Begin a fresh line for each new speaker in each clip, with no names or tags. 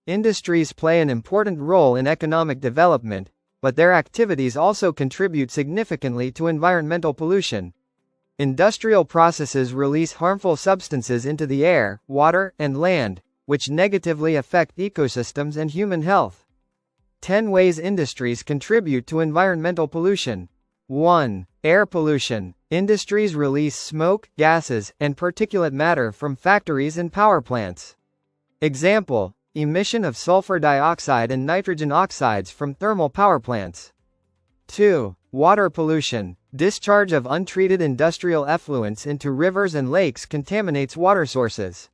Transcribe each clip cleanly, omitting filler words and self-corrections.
Industries play an important role in economic development, but their activities also contribute significantly to environmental pollution. Industrial processes release harmful substances into the air, water, and land, which negatively affect ecosystems and human health. 10 ways industries contribute to environmental pollution. 1. Air pollution. Industries release smoke, gases, and particulate matter from factories and power plants. Example: emission of sulfur dioxide and nitrogen oxides from thermal power plants. 2. Water pollution. Discharge of untreated industrial effluents into rivers and lakes contaminates water sources.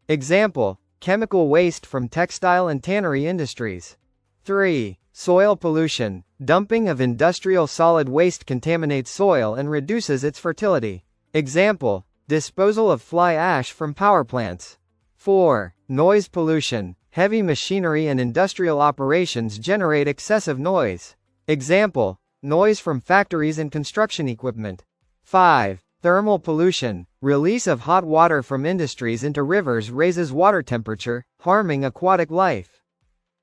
Example: chemical waste from textile and tannery industries. 3. Soil pollution. Dumping of industrial solid waste contaminates soil and reduces its fertility. Example: disposal of fly ash from power plants. 4. Noise pollution. Heavy machinery and industrial operations generate excessive noise. Example: noise from factories and construction equipment. 5. Thermal pollution. Release of hot water from industries into rivers raises water temperature, harming aquatic life.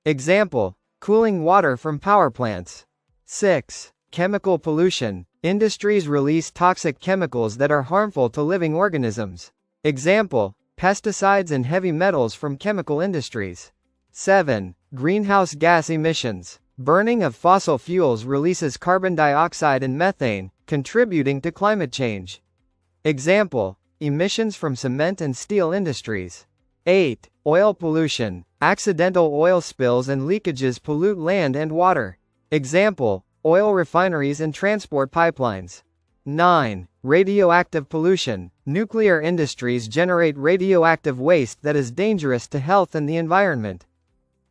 Example: cooling water from power plants. 6. Chemical pollution. Industries release toxic chemicals that are harmful to living organisms. Example: pesticides and heavy metals from chemical industries. 7. Greenhouse gas emissions. Burning of fossil fuels releases carbon dioxide and methane, contributing to climate change. Example: emissions from cement and steel industries. 8. Oil pollution. Accidental oil spills and leakages pollute land and water. Example: oil refineries and transport pipelines. 9. Radioactive pollution. Nuclear industries generate radioactive waste that is dangerous to health and the environment.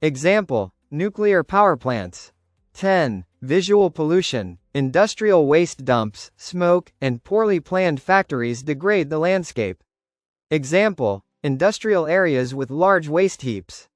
Example: nuclear power plants. 10. Visual pollution. Industrial waste dumps, smoke, and poorly planned factories degrade the landscape. Example: industrial areas with large waste heaps.